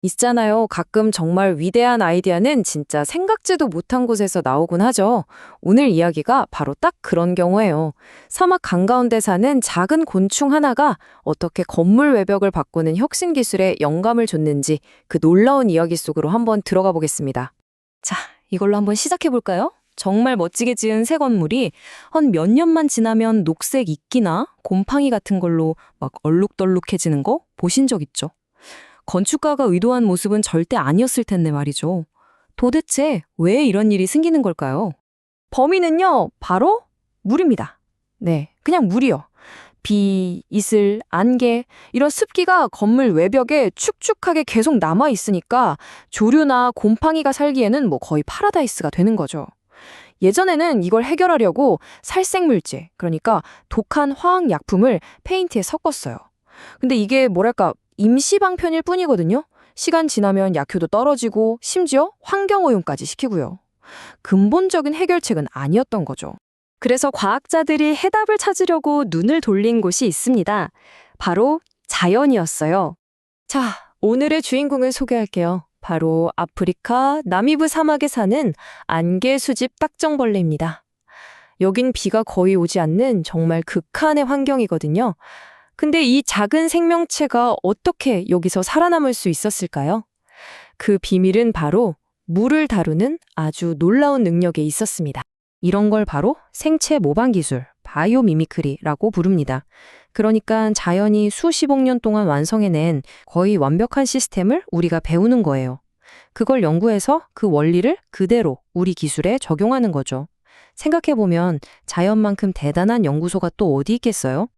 있잖아요. 가끔 정말 위대한 아이디어는 진짜 생각지도 못한 곳에서 나오곤 하죠. 오늘 이야기가 바로 딱 그런 경우예요. 사막 한가운데 사는 작은 곤충 하나가 어떻게 건물 외벽을 바꾸는 혁신 기술에 영감을 줬는지 그 놀라운 이야기 속으로 한번 들어가 보겠습니다. 자, 이걸로 한번 시작해 볼까요? 정말 멋지게 지은 새 건물이 한 몇 년만 지나면 녹색 이끼나 곰팡이 같은 걸로 막 얼룩덜룩해지는 거 보신 적 있죠? 건축가가 의도한 모습은 절대 아니었을 텐데 말이죠. 도대체 왜 이런 일이 생기는 걸까요? 범인은요, 바로 물입니다. 네, 그냥 물이요. 비, 이슬, 안개, 이런 습기가 건물 외벽에 축축하게 계속 남아 있으니까 조류나 곰팡이가 살기에는 뭐 거의 파라다이스가 되는 거죠. 예전에는 이걸 해결하려고 살생물질, 그러니까 독한 화학약품을 페인트에 섞었어요. 근데 이게 뭐랄까 임시 방편일 뿐이거든요. 시간 지나면 약효도 떨어지고 심지어 환경오염까지 시키고요. 근본적인 해결책은 아니었던 거죠. 그래서 과학자들이 해답을 찾으려고 눈을 돌린 곳이 있습니다. 바로 자연이었어요. 자, 오늘의 주인공을 소개할게요. 바로 아프리카 나미브 사막에 사는 안개 수집 딱정벌레입니다. 여긴 비가 거의 오지 않는 정말 극한의 환경이거든요. 근데 이 작은 생명체가 어떻게 여기서 살아남을 수 있었을까요? 그 비밀은 바로 물을 다루는 아주 놀라운 능력에 있었습니다. 이런 걸 바로 생체 모방 기술, 바이오미미크리라고 부릅니다. 그러니까 자연이 수십억 년 동안 완성해낸 거의 완벽한 시스템을 우리가 배우는 거예요. 그걸 연구해서 그 원리를 그대로 우리 기술에 적용하는 거죠. 생각해보면 자연만큼 대단한 연구소가 또 어디 있겠어요?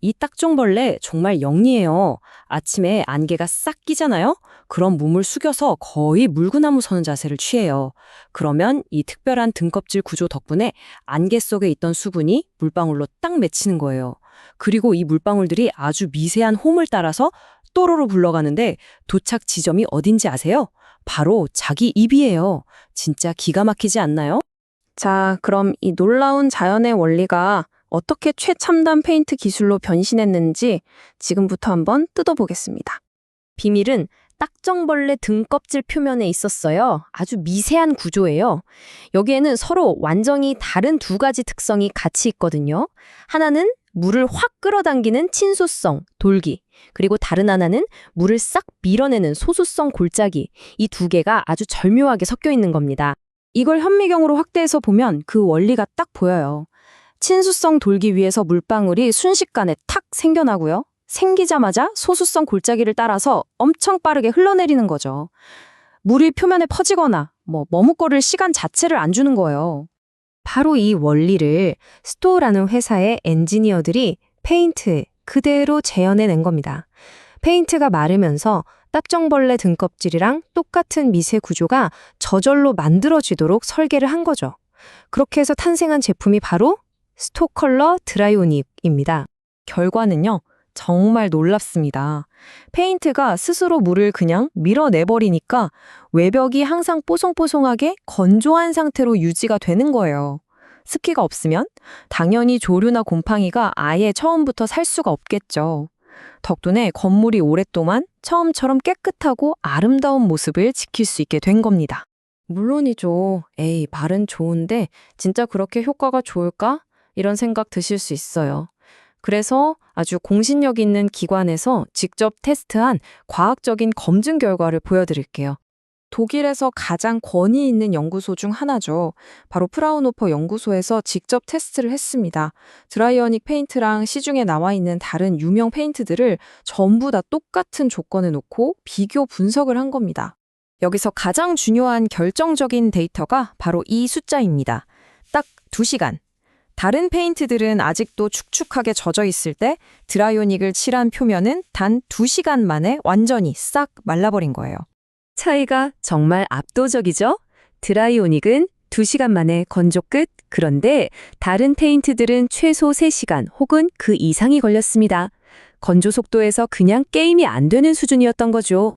이 딱정벌레 정말 영리해요. 아침에 안개가 싹 끼잖아요? 그럼 몸을 숙여서 거의 물구나무 서는 자세를 취해요. 그러면 이 특별한 등껍질 구조 덕분에 안개 속에 있던 수분이 물방울로 딱 맺히는 거예요. 그리고 이 물방울들이 아주 미세한 홈을 따라서 또로로 굴러가는데 도착 지점이 어딘지 아세요? 바로 자기 입이에요. 진짜 기가 막히지 않나요? 자, 그럼 이 놀라운 자연의 원리가 어떻게 최첨단 페인트 기술로 변신했는지 지금부터 한번 뜯어보겠습니다. 비밀은 딱정벌레 등껍질 표면에 있었어요. 아주 미세한 구조예요. 여기에는 서로 완전히 다른 두 가지 특성이 같이 있거든요. 하나는 물을 확 끌어당기는 친소성, 돌기. 그리고 다른 하나는 물을 싹 밀어내는 소수성 골짜기. 이 두 개가 아주 절묘하게 섞여 있는 겁니다. 이걸 현미경으로 확대해서 보면 그 원리가 딱 보여요. 친수성 돌기 위해서 물방울이 순식간에 탁 생겨나고요. 생기자마자 소수성 골짜기를 따라서 엄청 빠르게 흘러내리는 거죠. 물이 표면에 퍼지거나 머뭇거릴 시간 자체를 안 주는 거예요. 바로 이 원리를 스토어라는 회사의 엔지니어들이 페인트에 그대로 재현해낸 겁니다. 페인트가 마르면서 딱정벌레 등껍질이랑 똑같은 미세 구조가 저절로 만들어지도록 설계를 한 거죠. 그렇게 해서 탄생한 제품이 바로 스토컬러 드라이오닉입니다. 결과는요, 정말 놀랍습니다. 페인트가 스스로 물을 그냥 밀어내버리니까 외벽이 항상 뽀송뽀송하게 건조한 상태로 유지가 되는 거예요. 습기가 없으면 당연히 조류나 곰팡이가 아예 처음부터 살 수가 없겠죠. 덕분에 건물이 오랫동안 처음처럼 깨끗하고 아름다운 모습을 지킬 수 있게 된 겁니다. 물론이죠. 에이, 말은 좋은데 진짜 그렇게 효과가 좋을까? 이런 생각 드실 수 있어요. 그래서 아주 공신력 있는 기관에서 직접 테스트한 과학적인 검증 결과를 보여드릴게요. 독일에서 가장 권위 있는 연구소 중 하나죠. 바로 프라운호퍼 연구소에서 직접 테스트를 했습니다. 드라이오닉 페인트랑 시중에 나와 있는 다른 유명 페인트들을 전부 다 똑같은 조건에 놓고 비교 분석을 한 겁니다. 여기서 가장 중요한 결정적인 데이터가 바로 이 숫자입니다. 딱 2시간. 다른 페인트들은 아직도 축축하게 젖어 있을 때 드라이오닉을 칠한 표면은 단 2시간 만에 완전히 싹 말라버린 거예요. 차이가 정말 압도적이죠? 드라이오닉은 2시간 만에 건조 끝. 그런데 다른 페인트들은 최소 3시간 혹은 그 이상이 걸렸습니다. 건조 속도에서 그냥 게임이 안 되는 수준이었던 거죠.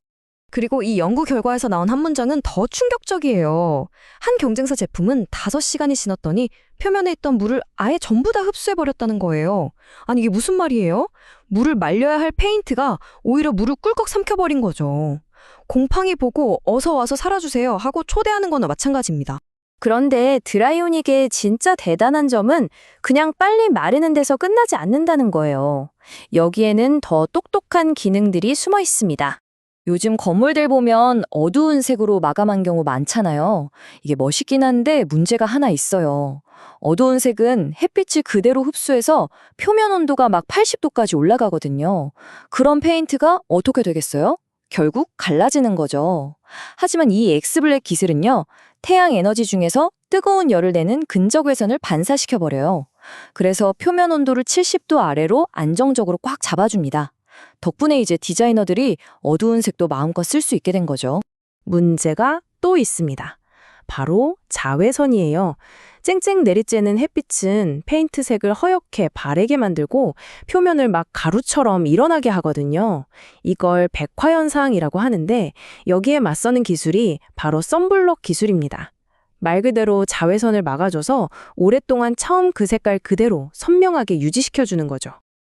그리고 이 연구 결과에서 나온 한 문장은 더 충격적이에요. 한 경쟁사 제품은 5시간이 지났더니 표면에 있던 물을 아예 전부 다 흡수해버렸다는 거예요. 아니 이게 무슨 말이에요? 물을 말려야 할 페인트가 오히려 물을 꿀꺽 삼켜버린 거죠. 곰팡이 보고 어서 와서 살아주세요 하고 초대하는 거나 마찬가지입니다. 그런데 드라이오닉의 진짜 대단한 점은 그냥 빨리 마르는 데서 끝나지 않는다는 거예요. 여기에는 더 똑똑한 기능들이 숨어 있습니다. 요즘 건물들 보면 어두운 색으로 마감한 경우 많잖아요. 이게 멋있긴 한데 문제가 하나 있어요. 어두운 색은 햇빛을 그대로 흡수해서 표면 온도가 막 80도까지 올라가거든요. 그런 페인트가 어떻게 되겠어요? 결국 갈라지는 거죠. 하지만 이 엑스블랙 기술은요, 태양 에너지 중에서 뜨거운 열을 내는 근적 외선을 반사시켜버려요. 그래서 표면 온도를 70도 아래로 안정적으로 꽉 잡아줍니다. 덕분에 이제 디자이너들이 어두운 색도 마음껏 쓸 수 있게 된 거죠. 문제가 또 있습니다. 바로 자외선이에요. 쨍쨍 내리쬐는 햇빛은 페인트 색을 허옇게 바래게 만들고 표면을 막 가루처럼 일어나게 하거든요. 이걸 백화현상이라고 하는데 여기에 맞서는 기술이 바로 썬블럭 기술입니다. 말 그대로 자외선을 막아줘서 오랫동안 처음 그 색깔 그대로 선명하게 유지시켜주는 거죠.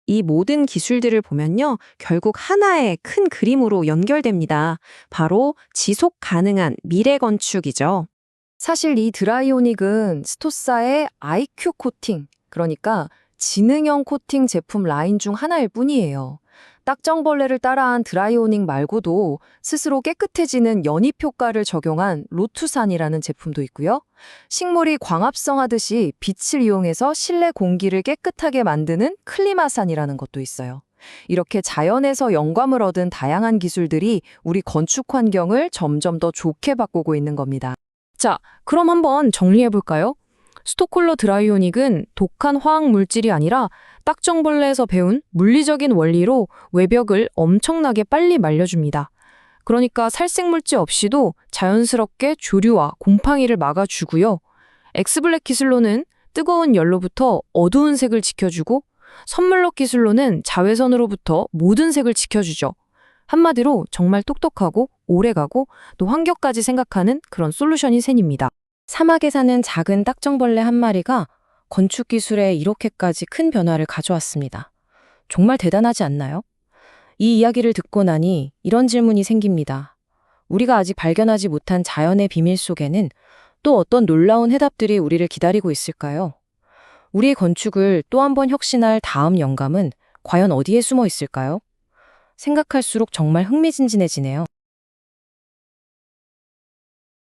이 모든 기술들을 보면요, 결국 하나의 큰 그림으로 연결됩니다. 바로 지속 가능한 미래 건축이죠. 사실 이 드라이오닉은 스토사의 IQ 코팅, 그러니까 지능형 코팅 제품 라인 중 하나일 뿐이에요. 딱정벌레를 따라한 드라이오닉 말고도 스스로 깨끗해지는 연입 효과를 적용한 로투산이라는 제품도 있고요. 식물이 광합성하듯이 빛을 이용해서 실내 공기를 깨끗하게 만드는 클리마산이라는 것도 있어요. 이렇게 자연에서 영감을 얻은 다양한 기술들이 우리 건축 환경을 점점 더 좋게 바꾸고 있는 겁니다. 자, 그럼 한번 정리해볼까요? 스토콜러 드라이오닉은 독한 화학 물질이 아니라 딱정벌레에서 배운 물리적인 원리로 외벽을 엄청나게 빨리 말려줍니다. 그러니까 살생물질 없이도 자연스럽게 조류와 곰팡이를 막아주고요. 엑스블랙 기술로는 뜨거운 열로부터 어두운 색을 지켜주고 선블럭 기술로는 자외선으로부터 모든 색을 지켜주죠. 한마디로 정말 똑똑하고 오래가고 또 환경까지 생각하는 그런 솔루션이 생깁니다. 사막에 사는 작은 딱정벌레 한 마리가 건축 기술에 이렇게까지 큰 변화를 가져왔습니다. 정말 대단하지 않나요? 이 이야기를 듣고 나니 이런 질문이 생깁니다. 우리가 아직 발견하지 못한 자연의 비밀 속에는 또 어떤 놀라운 해답들이 우리를 기다리고 있을까요? 우리의 건축을 또 한 번 혁신할 다음 영감은 과연 어디에 숨어 있을까요? 생각할수록 정말 흥미진진해지네요.